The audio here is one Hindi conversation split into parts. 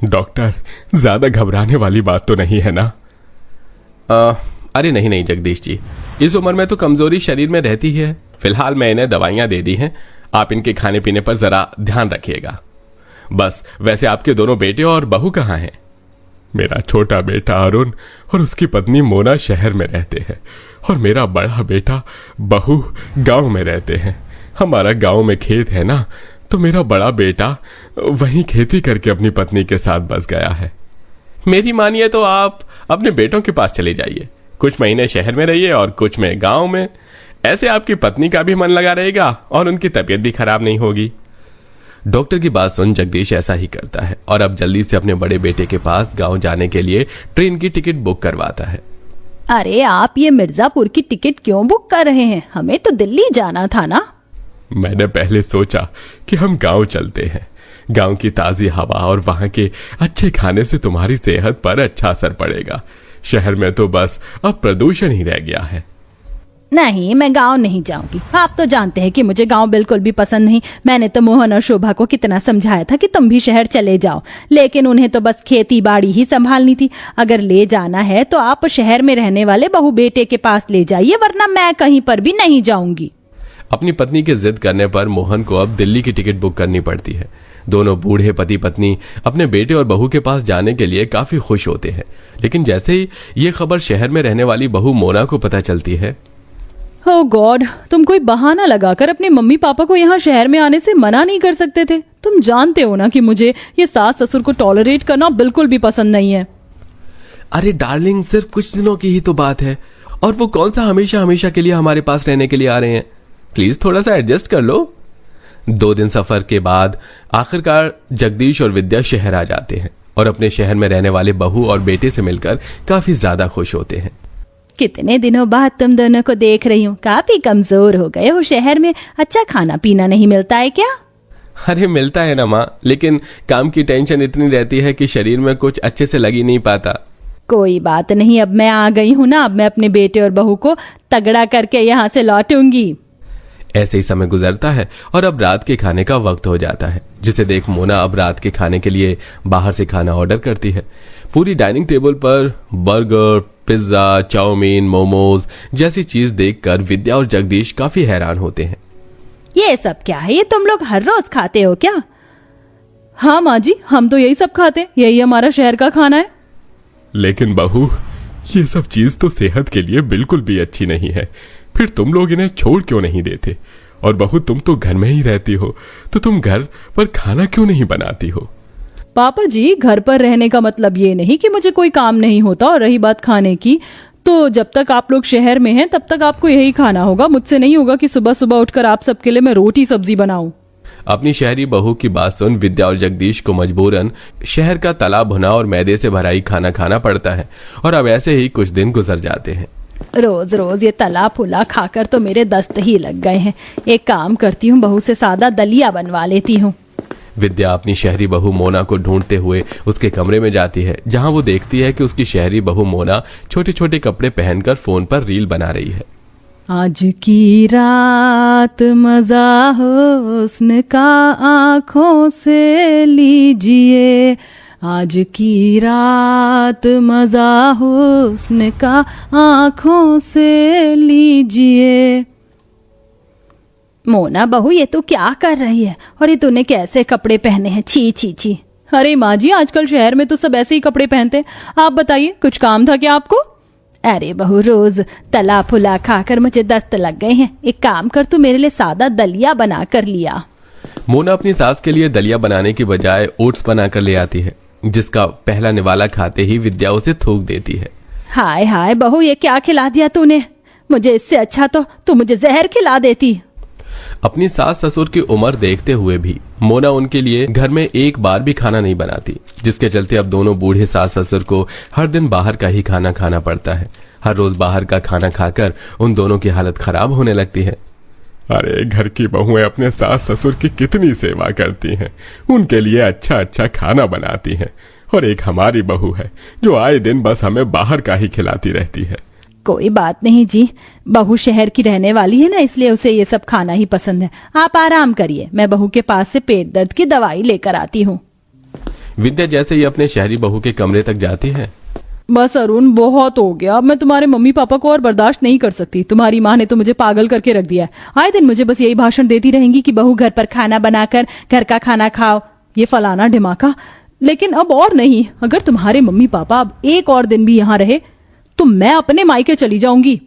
डॉक्टर, ज्यादा घबराने वाली बात तो नहीं है ना? अरे नहीं नहीं जगदीश जी, इस उम्र में तो कमजोरी शरीर में रहती ही है। फिलहाल मैं इन्हें दवाइयां दे दी हैं, आप इनके खाने पीने पर जरा ध्यान रखिएगा। बस वैसे आपके दोनों बेटे और बहू कहाँ हैं? मेरा छोटा बेटा अरुण और उसकी पत्नी मोना शहर में रहते हैं और मेरा बड़ा बेटा बहू गांव में रहते हैं। हमारा गांव में खेत है ना, तो मेरा बड़ा बेटा वहीं खेती करके अपनी पत्नी के साथ बस गया है। मेरी मानिए तो आप अपने बेटों के पास चले जाइए, कुछ महीने शहर में रहिए और कुछ में गांव में। ऐसे आपकी पत्नी का भी मन लगा रहेगा और उनकी तबीयत भी खराब नहीं होगी। डॉक्टर की बात सुन जगदीश ऐसा ही करता है और अब जल्दी से अपने बड़े बेटे के पास गांव जाने के लिए ट्रेन की टिकट बुक करवाता है। अरे आप ये मिर्जापुर की टिकट क्यों बुक कर रहे हैं? हमें तो दिल्ली जाना था ना। मैंने पहले सोचा कि हम गांव चलते हैं। गांव की ताजी हवा और वहां के अच्छे खाने से तुम्हारी सेहत पर अच्छा असर पड़ेगा। शहर में तो बस अब प्रदूषण ही रह गया है। नहीं, मैं गांव नहीं जाऊंगी। आप तो जानते हैं कि मुझे गांव बिल्कुल भी पसंद नहीं। मैंने तो मोहन और शोभा को कितना समझाया था कि तुम भी शहर चले जाओ, लेकिन उन्हें तो बस खेती बाड़ी ही संभालनी थी। अगर ले जाना है तो आप शहर में रहने वाले बहू बेटे के पास ले जाइए, वरना मैं कहीं पर भी नहीं जाऊंगी। अपनी पत्नी के जिद करने पर मोहन को अब दिल्ली की टिकट बुक करनी पड़ती है। दोनों बूढ़े पति पत्नी अपने बेटे और बहू के पास जाने के लिए काफी खुश होते हैं, लेकिन जैसे ही ये खबर शहर में रहने वाली बहू मोना को पता चलती है। ओह गॉड, तुम कोई बहाना लगाकर अपने मम्मी पापा को यहाँ शहर में आने से मना नहीं कर सकते थे? तुम जानते हो ना कि मुझे ये सास ससुर को टॉलरेट करना बिल्कुल भी पसंद नहीं है। अरे डार्लिंग, सिर्फ कुछ दिनों की ही तो बात है, और वो कौन सा हमेशा हमेशा के लिए हमारे पास रहने के लिए आ रहे हैं। प्लीज थोड़ा सा एडजस्ट कर लो। 2 दिन सफर के बाद आखिरकार जगदीश और विद्या शहर आ जाते हैं और अपने शहर में रहने वाले बहू और बेटे से मिलकर काफी ज्यादा खुश होते हैं। कितने दिनों बाद तुम दोनों को देख रही हूँ। काफी कमजोर हो गए हो। शहर में अच्छा खाना पीना नहीं मिलता है क्या? अरे मिलता है ना माँ, लेकिन काम की टेंशन इतनी रहती है कि शरीर में कुछ अच्छे से लग ही नहीं पाता। कोई बात नहीं, अब मैं आ गई हूँ ना, अब मैं अपने बेटे और बहू को तगड़ा करके यहाँ से लौटूंगी। ऐसे ही समय गुजरता है और अब रात के खाने का वक्त हो जाता है, जिसे देख मोना अब रात के खाने के लिए बाहर से खाना ऑर्डर करती है। पूरी डाइनिंग टेबल पर बर्गर, पिज्जा, चाउमीन, मोमोज जैसी चीज देखकर विद्या और जगदीश काफी हैरान होते हैं। ये सब क्या है? ये तुम लोग हर रोज खाते हो क्या? हाँ माँ जी, हम तो यही सब खाते हैं, यही हमारा शहर का खाना है। लेकिन बहू, ये सब चीज तो सेहत के लिए बिल्कुल भी अच्छी नहीं है। फिर तुम लोग इन्हें छोड़ क्यों नहीं देते? और बहू, तुम तो घर में ही रहती हो, तो तुम घर पर खाना क्यों नहीं बनाती हो? पापा जी, घर पर रहने का मतलब ये नहीं कि मुझे कोई काम नहीं होता। और रही बात खाने की, तो जब तक आप लोग शहर में हैं तब तक आपको यही खाना होगा। मुझसे नहीं होगा कि सुबह सुबह उठकर आप सबके लिए मैं रोटी सब्जी बनाऊं। अपनी शहरी बहू की बात सुन विद्या और जगदीश को मजबूरन शहर का तला भुना और मैदे से भरा ही खाना खाना पड़ता है, और अब ऐसे ही कुछ दिन गुजर जाते हैं। रोज रोज ये तला फुला खाकर तो मेरे दस्त ही लग गए हैं। एक काम करती हूँ, बहू से सादा दलिया बनवा लेती हूँ। विद्या अपनी शहरी बहू मोना को ढूंढते हुए उसके कमरे में जाती है, जहां वो देखती है कि उसकी शहरी बहू मोना छोटे छोटे कपड़े पहनकर फोन पर रील बना रही है। आज की रात मजा हुस्न का आंखों से लीजिए, आज की रात मजा हुस्न का आंखों से लीजिए। मोना बहू, ये तू क्या कर रही है? और ये तूने कैसे कपड़े पहने हैं? छी छी छी। अरे माँ जी, आजकल शहर में तो सब ऐसे ही कपड़े पहनते हैं। आप बताइए, कुछ काम था क्या आपको? अरे बहू, रोज तला फुला खाकर मुझे दस्त लग गए हैं। एक काम कर, तू मेरे लिए सादा दलिया बना कर लिया। मोना अपनी सास के लिए दलिया बनाने की बजाय ओट्स बनाकर ले आती है, जिसका पहला निवाला खाते ही विद्या उसे थूक देती है। हाय हाय बहू, ये क्या खिला दिया तूने? मुझे इससे अच्छा तो तू मुझे जहर खिला देती। अपनी सास ससुर की उम्र देखते हुए भी मोना उनके लिए घर में एक बार भी खाना नहीं बनाती, जिसके चलते अब दोनों बूढ़े सास ससुर को हर दिन बाहर का ही खाना खाना पड़ता है। हर रोज बाहर का खाना खाकर उन दोनों की हालत खराब होने लगती है। अरे, घर की बहुएं अपने सास ससुर की कितनी सेवा करती हैं, उनके लिए अच्छा अच्छा खाना बनाती हैं, और एक हमारी बहू है जो आए दिन बस हमें बाहर का ही खिलाती रहती है। कोई बात नहीं जी, बहू शहर की रहने वाली है ना, इसलिए उसे ये सब खाना ही पसंद है। आप आराम करिए, मैं बहू के पास से पेट दर्द की दवाई लेकर आती हूँ। विद्या जैसे ही अपने शहरी बहू के कमरे तक जाती है। बस अरुण, बहुत हो गया। अब मैं तुम्हारे मम्मी पापा को और बर्दाश्त नहीं कर सकती। तुम्हारी माँ ने तो मुझे पागल करके रख दिया है। आए दिन मुझे बस यही भाषण देती रहेंगी कि बहू घर पर खाना बनाकर घर का खाना खाओ, ये फलाना ढिमाका। लेकिन अब और नहीं, अगर तुम्हारे मम्मी पापा अब एक और दिन भी यहाँ रहे तो मैं अपने मायके चली जाऊंगी।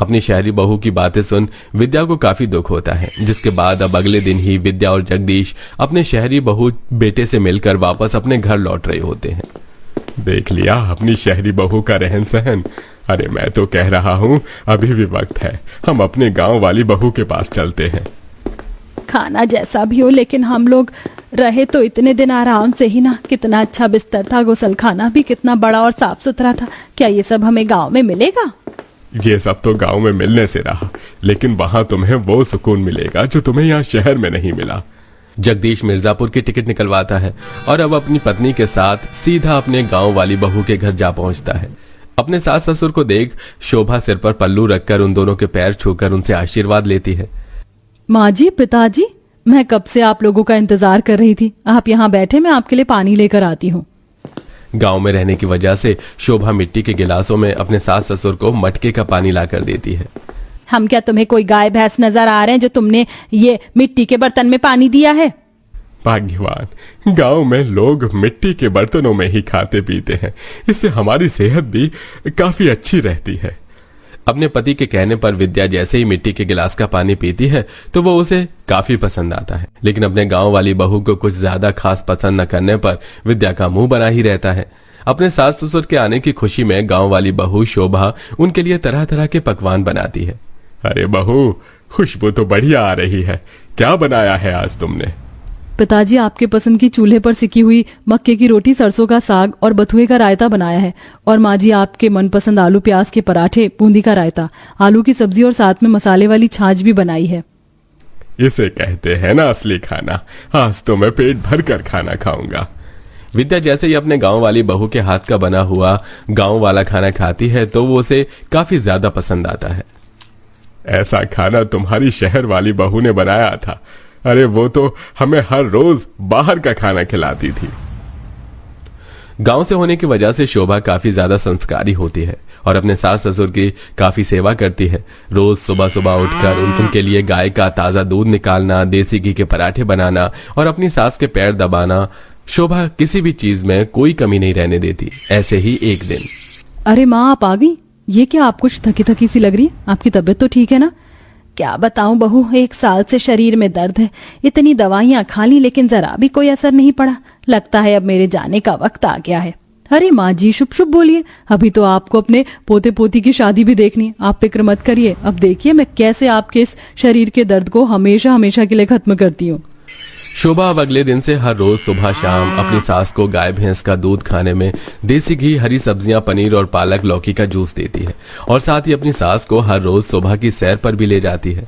अपनी शहरी बहू की बातें सुन विद्या को काफी दुख होता है, जिसके बाद अब अगले दिन ही विद्या और जगदीश अपने शहरी बहू बेटे से मिलकर वापस अपने घर लौट रहे होते हैं। देख लिया अपनी शहरी बहू का रहन सहन। अरे मैं तो कह रहा हूँ अभी भी वक्त है, हम अपने गांव वाली बहू के पास चलते हैं। खाना जैसा भी हो, लेकिन हम लोग रहे तो इतने दिन आराम से ही ना। कितना अच्छा बिस्तर था, गुसलखाना भी कितना बड़ा और साफ सुथरा था। क्या ये सब हमें गांव में मिलेगा? ये सब तो गांव में मिलने से रहा, लेकिन वहां तुम्हें वो सुकून मिलेगा जो तुम्हें यहाँ शहर में नहीं मिला। जगदीश मिर्जापुर की टिकट निकलवाता है और अब अपनी पत्नी के साथ सीधा अपने गांव वाली बहू के घर जा पहुंचता है। अपने सास ससुर को देख शोभा सिर पर पल्लू रखकर उन दोनों के पैर छूकर उनसे आशीर्वाद लेती है। माँ जी, पिताजी, मैं कब से आप लोगों का इंतजार कर रही थी। आप यहाँ बैठे, मैं आपके लिए पानी लेकर आती हूँ। गांव में रहने की वजह से शोभा मिट्टी के गिलासों में अपने सास ससुर को मटके का पानी लाकर देती है। हम क्या तुम्हें कोई गाय भैंस नजर आ रहे हैं जो तुमने ये मिट्टी के बर्तन में पानी दिया है? भाग्यवान, गांव में लोग मिट्टी के बर्तनों में ही खाते पीते हैं, इससे हमारी सेहत भी काफी अच्छी रहती है। अपने पति के कहने पर विद्या जैसे ही मिट्टी के गिलास का पानी पीती है तो वो उसे काफी पसंद आता है, लेकिन अपने गांव वाली बहू को कुछ ज्यादा खास पसंद न करने पर विद्या का मुंह बना ही रहता है। अपने सास ससुर के आने की खुशी में गांव वाली बहू शोभा उनके लिए तरह तरह के पकवान बनाती है। अरे बहू, खुशबू तो बढ़िया आ रही है। क्या बनाया है आज तुमने? पिताजी, आपके पसंद की चूल्हे पर सिकी हुई मक्के की रोटी, सरसों का साग और बथुए का रायता बनाया है। और माँ जी, आपके मनपसंद आलू प्याज के पराठे, बूंदी का रायता, आलू की सब्जी और साथ में मसाले वाली छाछ भी बनाई है। इसे कहते हैं ना असली खाना। आज तो मैं पेट भर कर खाना खाऊंगा। विद्या जैसे ही अपने गांव वाली बहू के हाथ का बना हुआ गांव वाला खाना खाती है तो वो उसे काफी ज्यादा पसंद आता है। ऐसा खाना तुम्हारी शहर वाली बहू ने बनाया था। अरे वो तो हमें हर रोज बाहर का खाना खिलाती थी। गांव से होने की वजह से शोभा काफी ज्यादा संस्कारी होती है और अपने सास ससुर की काफी सेवा करती है। रोज सुबह सुबह उठकर उनके लिए गाय का ताजा दूध निकालना, देसी घी के पराठे बनाना और अपनी सास के पैर दबाना। शोभा किसी भी चीज में कोई कमी नहीं रहने देती। ऐसे ही एक दिन, अरे माँ, आप आ गई। ये क्या, आप कुछ थकी थकी सी लग रही है। आपकी तबीयत तो ठीक है ना? क्या बताऊं बहू, 1 साल से शरीर में दर्द है। इतनी दवाइयां खा ली लेकिन जरा भी कोई असर नहीं पड़ा। लगता है अब मेरे जाने का वक्त आ गया है। अरे माँ जी, शुभ शुभ बोलिए। अभी तो आपको अपने पोते पोती की शादी भी देखनी है। आप फिक्र मत करिए। अब देखिए मैं कैसे आपके इस शरीर के दर्द को हमेशा हमेशा के लिए खत्म करती हूँ। शोभा अब अगले दिन से हर रोज सुबह शाम अपनी सास को गाय भैंस का दूध खाने में देसी घी, हरी सब्जियां, पनीर और पालक लौकी का जूस देती है और साथ ही अपनी सास को हर रोज सुबह की सैर पर भी ले जाती है।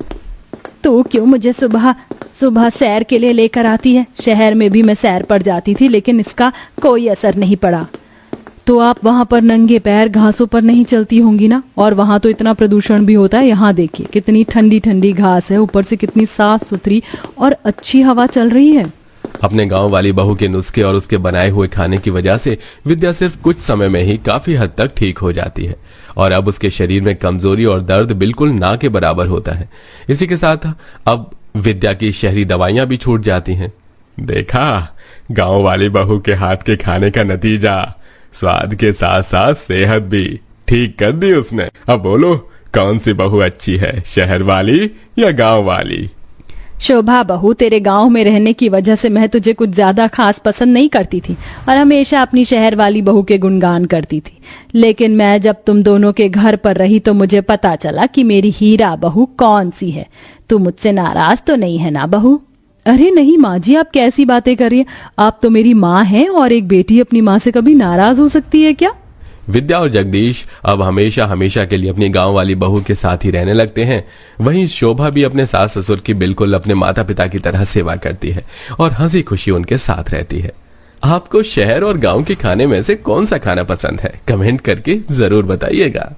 तो क्यों मुझे सुबह सुबह सैर के लिए लेकर आती है? शहर में भी मैं सैर पर जाती थी लेकिन इसका कोई असर नहीं पड़ा। तो आप वहाँ पर नंगे पैर घासों पर नहीं चलती होंगी ना? और वहाँ तो इतना प्रदूषण भी होता है। यहाँ देखिए कितनी ठंडी ठंडी घास है, ऊपर से कितनी साफ सुथरी और अच्छी हवा चल रही है। अपने गांव वाली बहू के नुस्खे और उसके बनाए हुए खाने की वजह से विद्या सिर्फ कुछ समय में ही काफी हद तक ठीक हो जाती है और अब उसके शरीर में कमजोरी और दर्द बिल्कुल ना के बराबर होता है। इसी के साथ अब विद्या की शहरी दवाइयां भी छूट जाती हैं। देखा, गांव वाली बहू के हाथ के खाने का नतीजा। स्वाद के साथ साथ सेहत भी ठीक कर दी उसने। अब बोलो, कौन सी बहू अच्छी है, शहर वाली या गांव वाली? शोभा बहू, तेरे गांव में रहने की वजह से मैं तुझे कुछ ज्यादा खास पसंद नहीं करती थी और हमेशा अपनी शहर वाली बहू के गुणगान करती थी। लेकिन मैं जब तुम दोनों के घर पर रही तो मुझे पता चला कि मेरी हीरा बहू कौन सी है। तू मुझसे नाराज तो नहीं है ना बहू? अरे नहीं माँ जी, आप कैसी बातें कर रही हैं? आप तो मेरी माँ हैं और एक बेटी अपनी माँ से कभी नाराज हो सकती है क्या? विद्या और जगदीश अब हमेशा हमेशा के लिए अपनी गांव वाली बहू के साथ ही रहने लगते हैं। वहीं शोभा भी अपने सास ससुर की बिल्कुल अपने माता पिता की तरह सेवा करती है और हंसी खुशी उनके साथ रहती है। आपको शहर और गांव के खाने में से कौन सा खाना पसंद है? कमेंट करके जरूर बताइएगा।